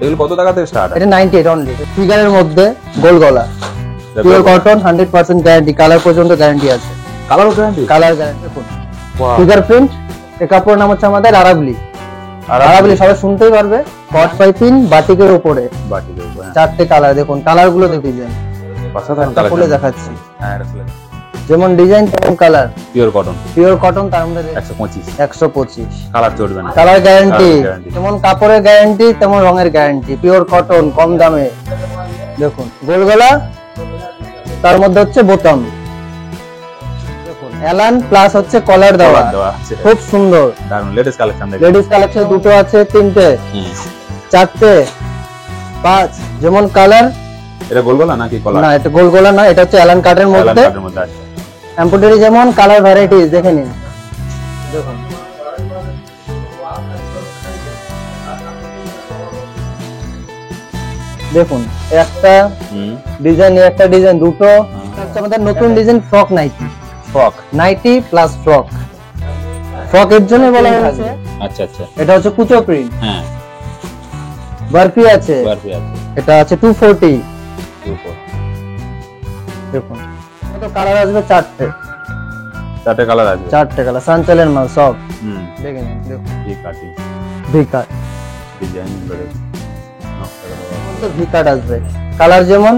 এগুলো কত টাকা থেকে স্টার্ট? এটা 98 অনলি। ফিগারের মধ্যে গোল গলা, পিওর কটন, 100% গ্যারান্টি, কালার পর্যন্ত গ্যারান্টি আছে। কালারও গ্যারান্টি? Colour guarantee. দেখুন ফিগার প্রিন্ট। এই কাপড়ের নাম হচ্ছে আমাদের আরাবলি। আরাবলি সবাই শুনতেই পারবে। কট পাইপিং বাটিকের উপরে, বাটিকের উপরে চারটে কালার। দেখুন কালারগুলো দেখেন, অসাধারণ কালার। খুলে দেখাচ্ছি। হ্যাঁ আসলে যেমন ডিজাইন তেমন colour. Pure cotton, pure cotton, তার মধ্যে 125 কালার চলবে না। কালার গ্যারান্টি, যেমন কাপড়ের গ্যারান্টি তেমন রঙের গ্যারান্টি। পিওর কটন, কম দামে। দেখুন গোল গলা, তার মধ্যে হচ্ছে বোতাম। দেখুন এলান প্লাস হচ্ছে কলার দেওয়া, খুব সুন্দর। দারুন লেডিস কালেকশন। লেডিস কালেকশন দুটো আছে, তিনটে, চারটে, 5। যেমন কালার। এটা গোল গলা নাকি কলার? না এটা গোল গলা না, এটা হচ্ছে এলান কাটের মধ্যে। এমব্রয়ডারি যেমন, কালার ভ্যারাইটিস দেখে নিন। দেখুন দেখুন একটা ডিজাইন, একটা ডিজাইন, দুটো। আমাদের নতুন design frock nightie. Plus nightie plus ফ্রক। ফ্রকের জন্য বলা হয়েছে। আচ্ছা আচ্ছা। এটা হচ্ছে কুচো প্রিন্ট। হ্যাঁ বারফি আছে। বারফি আছে। এটা আছে 240। দেখুন কত কালার আসবে, চারটে। চারটে কালার আছে। চারটে কালার, সানচেলের মাল সব। দেখেন দেখুন ভি কাটিং, ভি কাট ডিজাইন করে তো ভি কাট আসবে। কালার যেমন,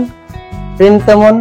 প্রিন্ট তেমন।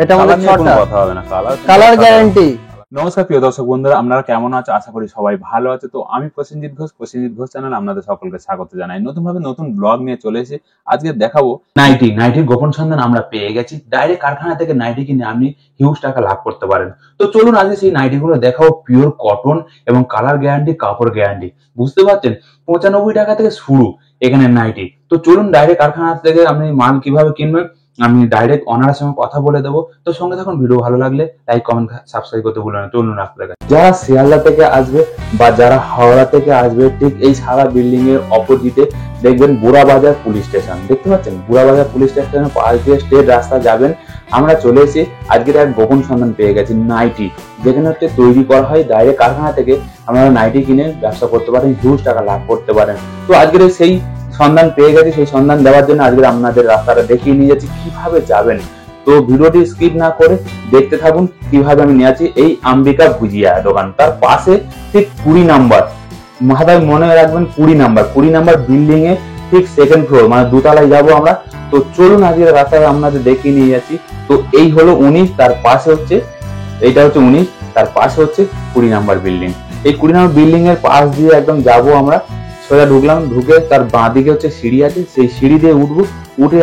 এটা আমাদের ছটা। কথা হবে না, কালার গ্যারান্টি। নমস্কার প্রিয় দর্শক বন্ধুরা, আপনারা কেমন আছো? আশা করি সবাই ভালো আছে। তো আমি প্রসেনজিৎ ঘোষ, প্রসেনজিৎ ঘোষ চ্যানেল আপনাদের সকলকে স্বাগত জানাই। নতুন ব্লগ নিয়ে চলে এসেছি। আজকে দেখাবো নাইটির গোপন সন্ধান আমরা পেয়ে গেছি। ডাইরেক্ট কারখানা থেকে নাইটি কিনে আপনি হিউজ টাকা লাভ করতে পারেন। তো চলুন আজকে সেই নাইটি গুলো দেখাবো। পিওর কটন এবং কালার গ্যারান্টি, কাপড় গ্যারান্টি। বুঝতে পারছেন 95 টাকা থেকে শুরু এখানে নাইটি। তো চলুন ডাইরেক্ট কারখানা থেকে আপনি মাল কিভাবে কিনবেন আমি ডাইরেক্ট অনারের সঙ্গে কথা বলে দেবো। তো সঙ্গে থাকুন। ভিডিও ভালো লাগলে লাইক, কমেন্ট, সাবস্ক্রাইব করতে ভুলবেন না। চলুন রাস্তা দেখা। যারা শিয়ালদা থেকে আসবে বা যারা হাওড়া থেকে আসবে, ঠিক এই সারা বিল্ডিং এর অপোজিটে দেখবেন বুড়াবাজার পুলিশ স্টেশন। দেখতে পাচ্ছেন বুড়াবাজার পুলিশ স্টেশনের পাশ দিয়ে স্ট্রেট রাস্তা যাবেন। আমরা চলে এসেছি। আজকের এক গোপন সন্ধান পেয়ে গেছি নাইটি, যেখানে হচ্ছে তৈরি করা হয় ডাইরেক্ট কারখানা থেকে। আপনারা নাইটি কিনে ব্যবসা করতে পারেন, হিউজ টাকা লাভ করতে পারেন। তো আজকের সেই সন্ধান পেয়ে গেছি। সেই সন্ধান দেওয়ার জন্য আজকে আপনাদের রাস্তাটা দেখিয়ে নিয়ে যাচ্ছি কিভাবে যাবেন। তো ভিডিওটি স্কিপ না করে দেখতে থাকুন কিভাবে আমি নিয়ে যাচ্ছি। এই আম্বিকা ভুজিয়া দোকান, তার পাশে ঠিক 20 নাম্বার, মাথায় মনে রাখবেন 20 নাম্বার বিল্ডিং এ ঠিক সেকেন্ড ফ্লোর, মানে দোতলায় যাবো আমরা। তো চলুন আজকের রাস্তাটা আপনাদের দেখিয়ে নিয়ে যাচ্ছি। তো এই হলো 19, তার পাশে হচ্ছে, এইটা হচ্ছে 19, তার পাশে হচ্ছে 20 নাম্বার বিল্ডিং। এই 20 নাম্বার বিল্ডিং এর পাশ দিয়ে একদম যাবো আমরা। সোজা ঢুকলাম, ঢুকে তার বাঁ দিকে হচ্ছে সিঁড়ি আছে, সেই সিঁড়ি দিয়ে উঠবো। উঠে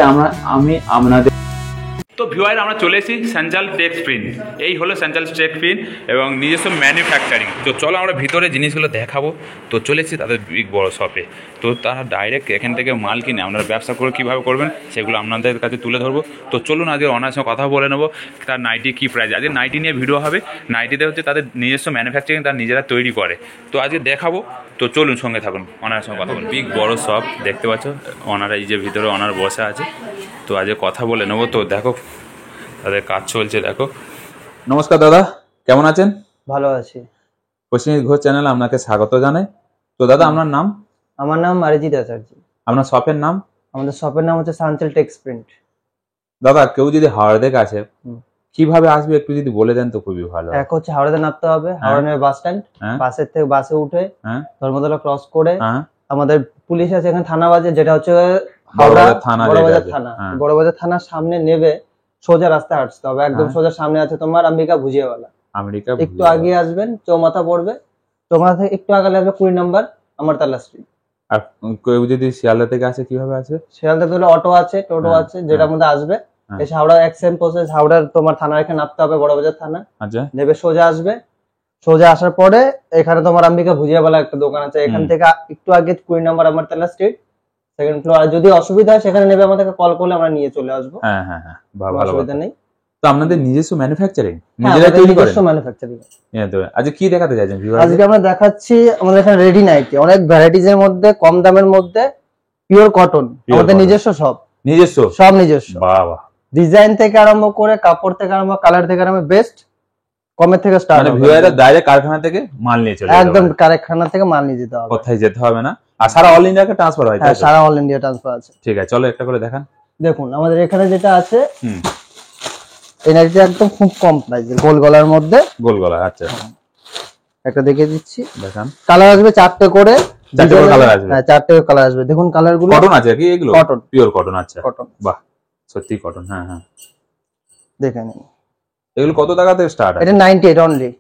আমি আপনাদের তো ভিউয়ার আমরা চলে এসেছি সেঞ্জাল টেক্স প্রিন্ট। এই হলো সেঞ্জাল টেক্স প্রিন্ট এবং নিজস্ব ম্যানুফ্যাকচারিং। তো চলো আমরা ভিতরে জিনিসগুলো দেখাবো। তো চলে এসেছি তাদের বিগ বড় শপে। তো তারা ডাইরেক্ট এখান থেকে মাল কিনে আপনারা ব্যবসা করে কীভাবে করবেন সেগুলো আপনাদের কাছে তুলে ধরবো। তো চলুন আজকে ওনার সঙ্গে কথা বলে নেবো তার নাইটি কী প্রাইস। আজকে নাইটি নিয়ে ভিডিও হবে। নাইটিতে হচ্ছে তাদের নিজস্ব ম্যানুফ্যাকচারিং, তারা নিজেরা তৈরি করে। তো আজকে দেখাবো। তো চলুন সঙ্গে থাকুন, ওনার সঙ্গে কথা বলুন। বিগ বড় শপ দেখতে পাচ্ছ, ওনারা এই যে ভিতরে ওনার বসে আছে। তো আজকে কথা বলে নেবো। তো দেখো তাদের কাজ চলছে, দেখো। নমস্কার দাদা, কেমন আছেন? ভালো আছি। প্রসেনজিৎ ঘোষ চ্যানেল আপনাকে স্বাগত জানাই। তো দাদা আপনার নাম? আমার নাম অরিজিৎ আচার্য। আপনার শপের নাম? আমাদের শপের নাম হচ্ছে সানচেল টেক্স প্রিন্ট। দাদা কেউ যদি হাওড়া থেকে আসে কিভাবে আসবে একটু যদি বলে দেন তো খুবই ভালো। এক হচ্ছে হাওড়াতে নামতে হবে, হাওড়া বাস স্ট্যান্ড, বাসের থেকে বাসে উঠে ধর্মতলা ক্রস করে আমাদের পুলিশ আছে এখানে থানা বাজে, যেটা হচ্ছে হাওড়া বড়বাজার থানা। বড়বাজার থানার সামনে নেবে সোজা রাস্তা হাঁটতে হবে। একদম সোজা সামনে আছে তোমার আম্বিকা ভুজিয়াওয়ালা। একটু আগে আসবেন, চৌমাথা পড়বে। চৌমাথা থেকে একটু আগে লাগবে 20 নাম্বার আমারতলা স্ট্রিট। আর কেউ যদি শিয়ালদা থেকে আসে কিভাবে আসবে? শিয়ালদা থেকে অটো আছে, টোটো আছে, যেটার মধ্যে আসবে। এসে হাওড়া এক সেম প্রসেস, হাওড়ার তোমার থানার এখানে নামতে হবে, বড়বাজার থানা। আচ্ছা, নেবে সোজা আসবে। সোজা আসার পরে এখানে তোমার আম্বিকা ভুজিয়াওয়ালা একটা দোকান আছে। এখান থেকে একটু আগে 20 নাম্বার আমারতলা স্ট্রিট, সেকেন্ড ফ্লোর। আর যদি অসুবিধা হয় সেখানে নেবে, আমাদেরকে কল করলে আমরা নিয়ে চলে আসবো। হ্যাঁ হ্যাঁ হ্যাঁ, ভালো অসুবিধা নেই। তো আপনাদের নিজস্ব ম্যানুফ্যাকচারিং, নিজেরা তৈরি করেন? নিজস্ব ম্যানুফ্যাকচারিং। আজকে কি দেখাতে চাইছেন? আজকে আমরা দেখাচ্ছি আমাদের এখানে রেডি নাইটি, অনেক ভ্যারাইটিজ এর মধ্যে, কম দামের মধ্যে, পিওর কটন। আমাদের নিজস্ব সব নিজস্ব। বাহ বাহ। ডিজাইন থেকে আরম্ভ করে, কাপড় থেকে আরম্ভ, কালার থেকে আরম্ভ, বেস্ট কমের থেকে স্টার্ট মানে ভিউয়াররা ডাইরেক্ট কারখানা থেকে মাল নিয়ে চলে যাবে, একদম কারখানা থেকে মাল নিয়ে যেতে হবে, কোথায় যেতে হবে না। আর সারা অল ইন্ডিয়াকে ট্রান্সফার হয়? হ্যাঁ, সারা অল ইন্ডিয়া ট্রান্সফার আছে। ঠিক আছে, চলো একটা করে দেখান। দেখুন আমাদের এখানে যেটা আছে, এই নাইটিটা একদম খুব কম প্রাইসে, গোল গলার মধ্যে। গোল গলা, আচ্ছা। একটা দেখে দিচ্ছি, দেখান। কালার আসবে 4টে করে, 4টে করে কালার আসবে। হ্যাঁ 4টে করে কালার আসবে। দেখুন কালার গুলো কটন আছে কি এগুলো? Cotton, pure cotton. আচ্ছা, কটন, বাহ, সত্যি কটন। হ্যাঁ হ্যাঁ, দেখে নিন। এগুলো কত টাকা থেকে স্টার্ট আছে? এটা 98 অনলি,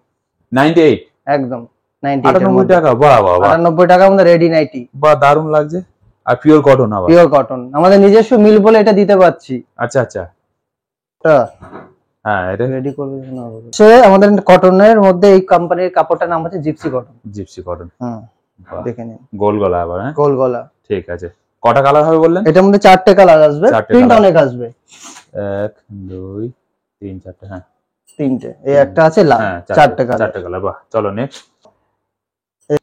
98 একদম 98 98 টাকা। বাহ বাহ বাহ, 98 টাকার মধ্যে রেডি নাইটি। বাহ, দারুণ লাগছে। আর পিওর কটন আবার? পিওর কটন, আমাদের নিজস্ব মিল বলে এটা দিতে পারছি। আচ্ছা আচ্ছা, হ্যাঁ এটা রেডি করবে না সে আমাদের কটনের মধ্যে। এই কোম্পানির কাপড়টার নাম হচ্ছে জিপসি কটন। জিপসি কটন, দেখে নিন। গোল গলা আবার? হ্যাঁ, গোল গলা। ঠিক আছে। কটা কালার হবে বললেন? এটার মধ্যে 4টে কালার আসবে, প্রিন্ট অনেক আসবে। 1 2 3 4টে, হ্যাঁ 3টে। এই একটা আছে লাল, 4টে কালার। 4টে কালার, বাহ। চলো নেক্সট।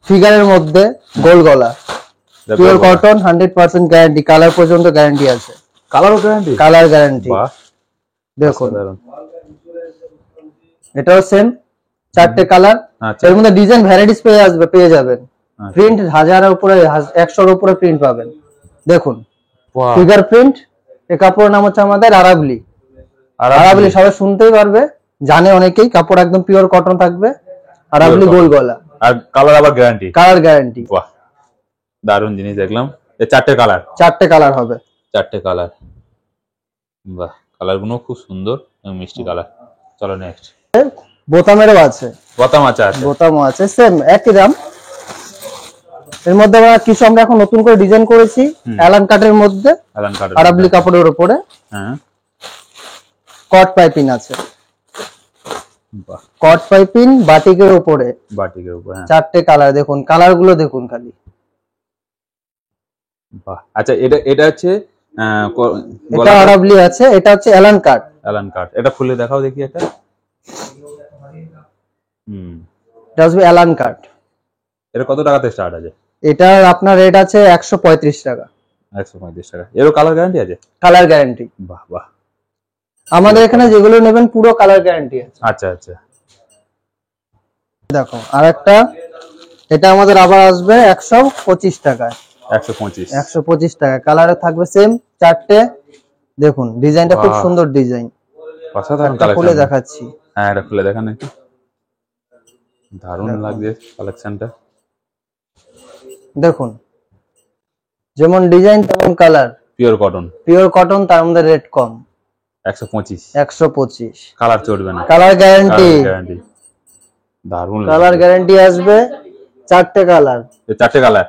ফিগারের মধ্যে গোল গলা, পিওর কটন, 100% গ্যারান্টি, কালার পর্যন্ত গ্যারান্টি আছে। কালারও গ্যারান্টি? Colour guarantee. বাহ, দেখুন এটাও সেম, 4টে কালার। এর মধ্যে ডিজাইন ভ্যারাইটিস পেয়ে যাবেন। প্রিন্ট 1000-এর উপরে, 100-এর উপরে প্রিন্ট পাবেন। দেখুন ফিগার প্রিন্ট। এই কাপড়ের নাম হচ্ছে আমাদের আরাবলি। আরাবলি সবাই শুনতেই পারবে, জানে অনেকেই। কাপড় একদম পিওর কটন থাকবে, আরাবলি গোল গলা। আর কালার আবার গ্যারান্টি? Colour guarantee. বাহ, দারুণ জিনিস দেখলাম। এই 4টে কালার? 4টে কালার হবে। 4টে কালার, বাহ, কালার গুলো খুব সুন্দর এবং মিষ্টি কালার। চলো নেক্সট। বোতামেরও আছে। বোতাম আছে? বোতামও আছে, সেম একই দাম। এর মধ্যে কিছু আমরা এখন নতুন করে ডিজাইন করেছি, অ্যালান কাটের মধ্যে, আরাবলি কাপড়ের উপরে। হ্যাঁ, কট পাইপিং আছে। বাহ, কট পাইপিং বাটিকের উপরে। বাটিকের উপরে, হ্যাঁ। 4টে কালার। দেখুন কালার গুলো দেখুন খালি, বাহ। আচ্ছা, এটা হচ্ছে এটা আরাবলি আছে, এটা হচ্ছে অ্যালান কাট। অ্যালান কাট, এটা খুলে দেখাও দেখি একটা। এটা আসবে অ্যালান কাট। এটা কত টাকাতে স্টার্ট আছে? এটার আপনার রেট আছে 135 টাকা। 135 টাকা। এরও কালার গ্যারান্টি আছে? Colour guarantee. বাহ বাহ, আমাদের এখানে যেগুলো নেবেন পুরো কালার গ্যারান্টি আছে। আচ্ছা আচ্ছা। দেখো আরেকটা, এটা আমাদের আবার আসবে 125 টাকায়। 125 টাকা। কালারে থাকবে সেম 4টে। দেখুন ডিজাইনটা খুব সুন্দর ডিজাইন, অসাধারণ কালেকশন। খুলে দেখাচ্ছি। হ্যাঁ, এটা খুলে দেখান একটু। দারুণ লাগছে কালেকশনটা। দেখুন যেমন ডিজাইন তেমন colour. Pure cotton? Pure cotton, তার মধ্যে রেট কম। 125। কালার চড়বে না? Colour guarantee. দারুণ কালার গ্যারান্টি আসবে। 4টে কালার। 4টে কালার?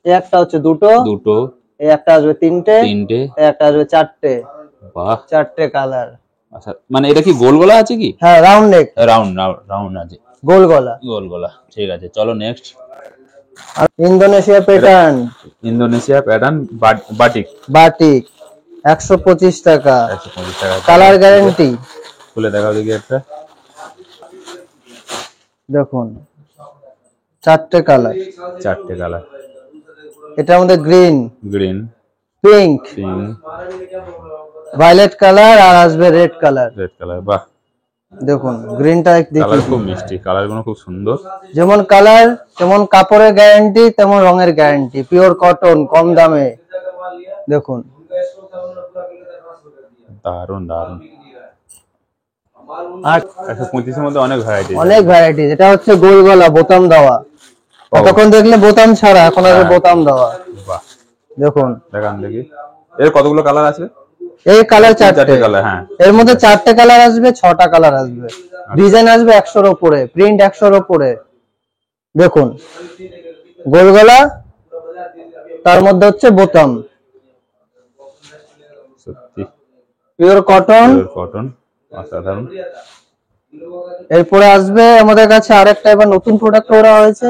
এই একটা হচ্ছে দুটো, এই একটা আসবে 3টে, এই একটা আসবে 4টে। বাহ, 4টে কালার। আচ্ছা, মানে এটা কি গোল গলা আছে কি? হ্যাঁ, রাউন্ড নেক। রাউন্ড আছে, গোল গলা। গোল গলা, ঠিক আছে। চলো next. Indonesia pattern. Indonesia pattern batik? 125 টাকা। 125 টাকা। Colour guarantee. খুলে দেখাও দেখি একটা। দেখুন 4টে কালার। 4টে কালার। এটা আমাদের গ্রিন, পিঙ্ক, ভায়োলেট কালার, আর আসবে রেড কালার। বাহ, দেখুন গ্রিনটা দেখুন, খুব মিষ্টি, কালারগুলো খুব সুন্দর। যেমন কালার তেমন কাপড়ের গ্যারান্টি, তেমন রঙের গ্যারান্টি। পিওর কটন, কম দামে। দেখুন দারুণ দারুণ। 125 এর মধ্যে অনেক ভ্যারাইটি। এটা হচ্ছে গোল গলা, বোতাম দেওয়া। এতক্ষণ দেখলে বোতাম ছাড়া, এখন আসবে বোতাম দেওয়া। বাহ, দেখুন দেখান দেখি। এর কতগুলো কালার আছে? এই কালার 4টে কালার। হ্যাঁ, এর মধ্যে 4টে কালার আসবে, 6টা কালার আসবে। ডিজাইন আসবে 100-এর উপরে, প্রিন্ট 100-এর উপরে। দেখুন গোল গলা, তার মধ্যে হচ্ছে বোতাম। সত্যি পিওর কটন, অসাধারণ। এরপরে আসবে আমাদের কাছে আরেকটা এবার নতুন প্রোডাক্ট করা হয়েছে।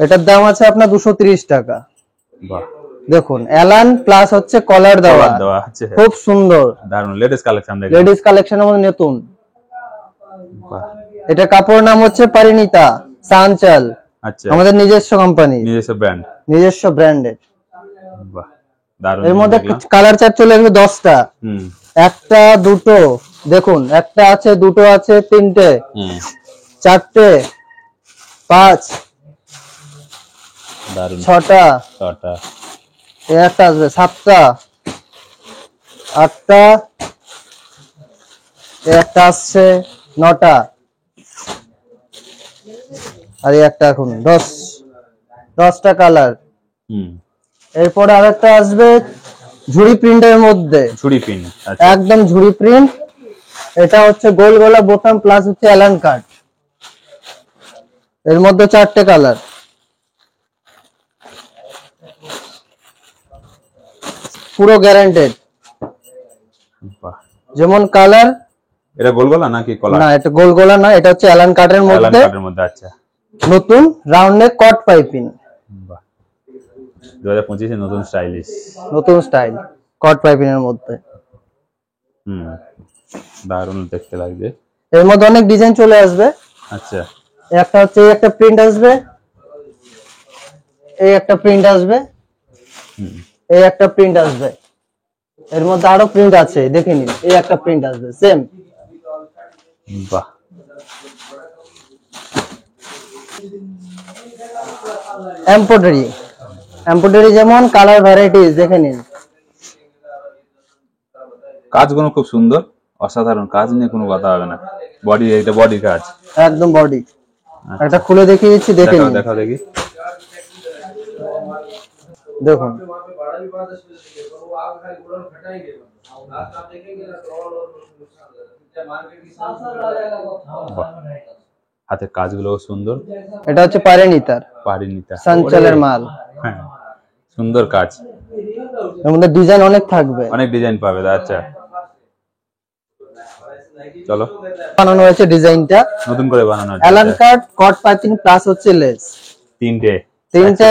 এটার দাম আছে আপনার 230 টাকা। বাহ, দেখুন অ্যালান প্লাস হচ্ছে কলার দেওয়া, খুব সুন্দর দারুণ লেটেস্ট কালেকশন। লেডিস কালেকশনের মধ্যে নতুন। এটা কাপড়ের নাম হচ্ছে পারিনিতা সানচাল। আচ্ছা, আমাদের নিজস্ব কোম্পানি, নিজস্ব ব্র্যান্ডের। বাহ, দারুণ। এর মধ্যে কালার চার্ট চলে আসবে 10টা। একটা, দুটো, দেখুন একটা আছে, দুটো আছে, তিনটে, চারটে, 5, দারুন, 6টা, একটা আসবে, 7টা, 8টা, একটা আসছে, 9টা, আর একটা এখন 10টা কালার। এরপরে আরেকটা আসবে ঝুড়ি প্রিন্টের মধ্যে, ঝুড়ি প্রিন্ট, একদম ঝুড়ি প্রিন্ট। এটা হচ্ছে গোল গলা বোতাম প্লাস হচ্ছে অ্যালান কাট, এর মধ্যে 4টে কালার। পুরো গ্যারান্টেড, যেমন কালার। এটা গোল গলা নাকি কলার? না, এটা গোল গলা না, এটা হচ্ছে অ্যালান কাটের মধ্যে। আচ্ছা, নতুন রাউন্ড নেক কট পাইপিং। বাহ, 2025 এর নতুন স্টাইলিশ, নতুন স্টাইল কট পাইপিং এর মধ্যে। দারুণ দেখতে লাগবে। এর মধ্যে অনেক ডিজাইন চলে আসবে। আচ্ছা, একটা হচ্ছে একটা প্রিন্ট আসবে, এই একটা প্রিন্ট আসবে, এই একটা প্রিন্ট আসবে। এর মধ্যে আরো প্রিন্ট আছে, দেখে নিন। এই একটা প্রিন্ট আসবে সেম। বাহ, এমব্রয়ডারি যেমন কালার ভ্যারাইটিস দেখে নিন। কাজগুলো খুব সুন্দর, অসাধারণ কাজ নিয়ে কোনো কথা হবে না। বডি, এটা বডি কাজ, একদম বডি। এটা খুলে দেখিয়ে দিচ্ছি, দেখে নিন। দেখাও দেখি। দেখুন, হাতের কাজগুলো সুন্দর। এটা হচ্ছে পারিনিতা সাঞ্চলের মাল। হ্যাঁ, সুন্দর কাজ। এর মধ্যে ডিজাইন অনেক থাকবে, অনেক ডিজাইন পাবে। আচ্ছা, চলো। বানানো হয়েছে ডিজাইনটা নতুন করে বানানো, অ্যালান কাট কট পাইপিং প্লাস হচ্ছে লেস, তিনটে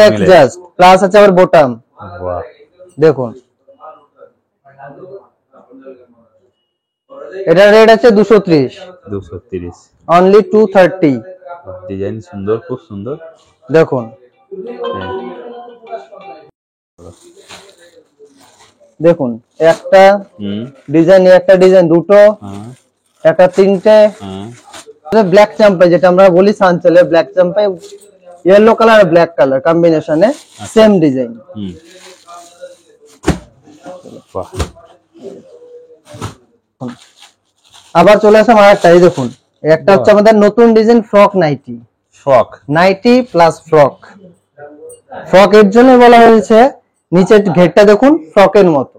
এক্সজাস্ট প্লাস আছে আবার বোতাম। বাহ, দেখুন, এটা রেট আছে 230, অনলি 230। ডিজাইন সুন্দর, খুব সুন্দর। দেখুন, দেখুন একটা ডিজাইন, একটা ডিজাইন, দুটো, একটা তিনটে। ব্ল্যাক চাম্পাই, যেটা আমরা বলি সানচেলে ব্ল্যাক চাম্পাই, ইয়েলো কালার আর ব্ল্যাক কালার কম্বিনেশনে সেম ডিজাইন। আবার চলে আসলাম আরেকটা, এই দেখুন। একটা হচ্ছে আমাদের নতুন design frock nightie plus frock. Frock এর জন্য বলা হয়েছে, নিচের ঘেরটা দেখুন ফ্রকের মতো,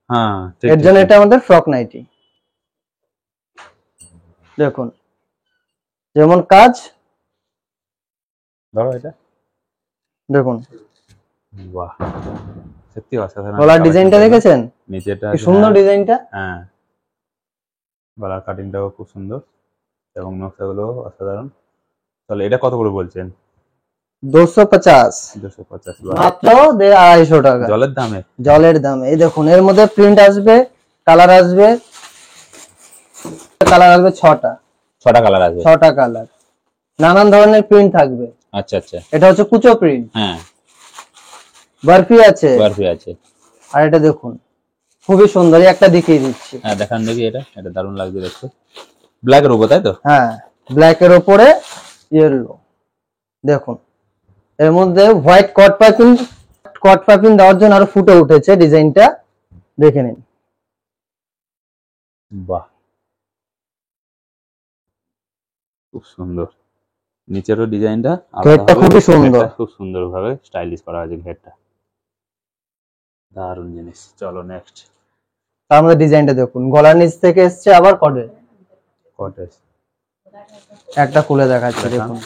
হ্যাঁ, এর জন্য এটা আমাদের ফ্রক নাইটি। দেখুন যেমন কাজ, ধরো এটা দেখুন। বাহ, সত্যি অসাধারণ। গলার ডিজাইনটা দেখেছেন? নিচেটা কি সুন্দর ডিজাইনটা। হ্যাঁ, গলার কাটিংটাও খুব সুন্দর এবং নকশাগুলো অসাধারণ। তাহলে এটা কত করে বলছেন? 250 মাত্র 250 টাকা জলের দামে। এই দেখুন, এর মধ্যে প্রিন্ট আসবে, কালার আসবে 6টা কালার, নানান ধরনের প্রিন্ট থাকবে। আচ্ছা আচ্ছা, এটা হচ্ছে কুচো প্রিন্ট। হ্যাঁ, বরফি আছে। আর এটা দেখুন খুবই সুন্দর, একটা দেখিয়ে দিচ্ছি। হ্যাঁ, দেখান দেখি। এটা দারুণ লাগছে দেখতে। ব্ল্যাক এর উপর, তাই তো? হ্যাঁ, ব্ল্যাক এর উপরে ইয়েলো। দেখুন, এর মধ্যে হোয়াইট কট পাইপিং দেওয়ার জন্য আরো ফুটে উঠেছে ডিজাইনটা, দেখে নিন। বাহ, খুব সুন্দর। নিচেরও ডিজাইনটা খুবই সুন্দর, খুব সুন্দর ভাবে স্টাইলিশ করা হয়েছে ঘেরটা। দারুণ জিনিস। চলো নেক্সট। তার মধ্যে ডিজাইনটা দেখুন, গলার নিচ থেকে এসছে আবার কটে। একটা খুলে দেখাচ্ছি, দেখুন।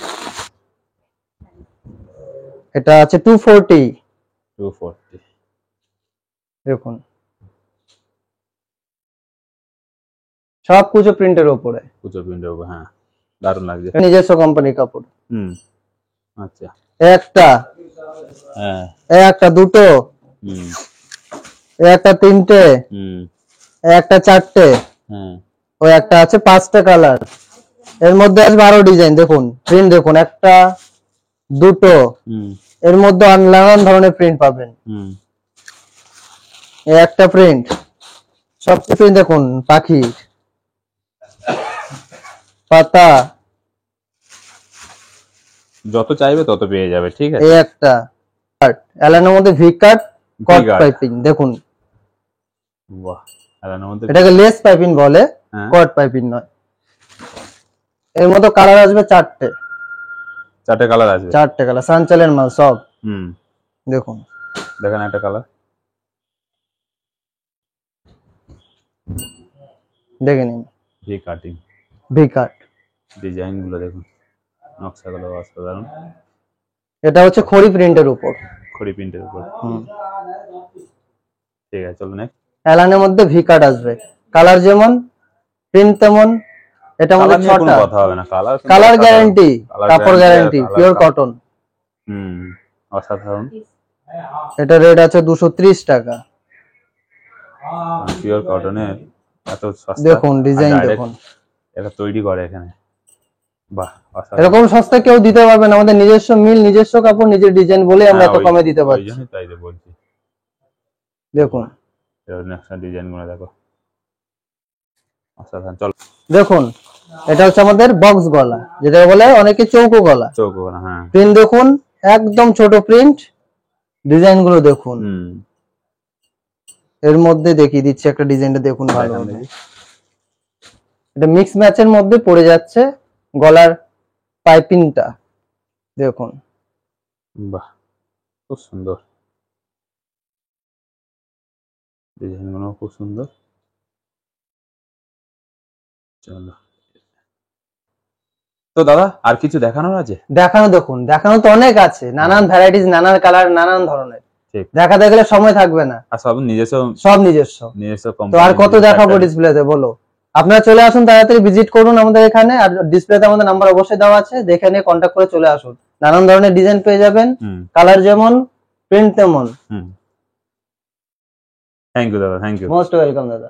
এটা আছে 240। দেখুন, সব কুচো প্রিন্টের উপরে। হ্যাঁ, দারুণ লাগছে। নিজস্ব কোম্পানি কাপড়। আচ্ছা, একটা দুটো, একটা তিনটে, একটা চারটে, ওই একটা আছে 5টা কালার। এর মধ্যে আসবে আরো ডিজাইন। দেখুন প্রিন্ট, দেখুন একটা দুটো, এর মধ্যে নানান ধরনের প্রিন্ট পাবেন। একটা প্রিন্ট, সব প্রিন্ট দেখুন পাখির। পাতা, যত চাইবে তত পেয়ে যাবে, ঠিক আছে। এই একটা অ্যালানের মধ্যে ভি কাট কট পাইপিং, দেখুন বাহ, অ্যালানের মধ্যে এটাকে লেস পাইপিং বলে, কট পাইপিং নয়। এর মধ্যে কালার আসবে চারটে কালার আসবে, চারটে কালার, সানচালের মাল সব। দেখুন, দেখেন একটা কালার, দেখে নিন। ভি কাটিং, ভি কাট ডিজাইন গুলো দেখুন, নকশাগুলো অসাধারণ। এটা হচ্ছে খড়ি প্রিন্টের উপর, খড়ি প্রিন্টের উপর। ঠিক আছে, চলো নেক্সট। অ্যালানের মধ্যে ভি কাট আসবে, কালার যেমন প্রিন্ট তেমন। এটা আমাদের ছটা, কথা হবে না, কালার গ্যারান্টি, কাপড় গ্যারান্টি, পিওর কটন। অসাধারণ। এটা রেট আছে 230 টাকা। পিওর কটনের এত সস্তা, দেখুন ডিজাইন দেখুন, এটা তৈরি করে এখানে, বাহ অসাধারণ। এরকম সস্তা কেউ দিতে পারবে না, আমাদের নিজস্ব মিল, নিজস্ব কাপড়, নিজের ডিজাইন বলে আমরা এত কমে দিতে পারছি। তাই তো বলছি। দেখুন ডিজাইন গুলো দেখো, অসাধারণ। চল দেখুন, এটা হচ্ছে আমাদের বক্স গলা, যেটা বলে অনেকে চৌকো গলা। চৌকো গলা, হ্যাঁ। প্রিন্ট দেখুন, একদম ছোট প্রিন্ট, ডিজাইন গুলো দেখুন। এর মধ্যে দেখিয়ে দিচ্ছি একটা ডিজাইনটা, দেখুন ভালো হবে। এটা মিক্স ম্যাচের মধ্যে পড়ে যাচ্ছে গলার পাইপিংটা, দেখুন বাহ খুব সুন্দর, ডিজাইন গুলো খুব সুন্দর। চলো, তো দাদা আর কিছু দেখানোর আছে? দেখানো, দেখুন দেখানো তো অনেক আছে, নানান ভ্যারাইটিস, নানান কালার, নানান ধরনের। দেখাতে গেলে সময় থাকবে না, আর সব নিজস্ব তো আর কত দেখাবো ডিসপ্লেতে, বলো। আপনারা চলে আসুন, তাড়াতাড়ি ভিজিট করুন আমাদের এখানে, আর ডিসপ্লেতে আমাদের নাম্বার অবশ্যই দেওয়া আছে, দেখে নিয়ে কন্ট্যাক্ট করে চলে আসুন। নানান ধরনের ডিজাইন পেয়ে যাবেন, কালার যেমন প্রিন্ট তেমন। থ্যাংক ইউ দাদা, থ্যাংক ইউ, মোস্ট ওয়েলকাম দাদা।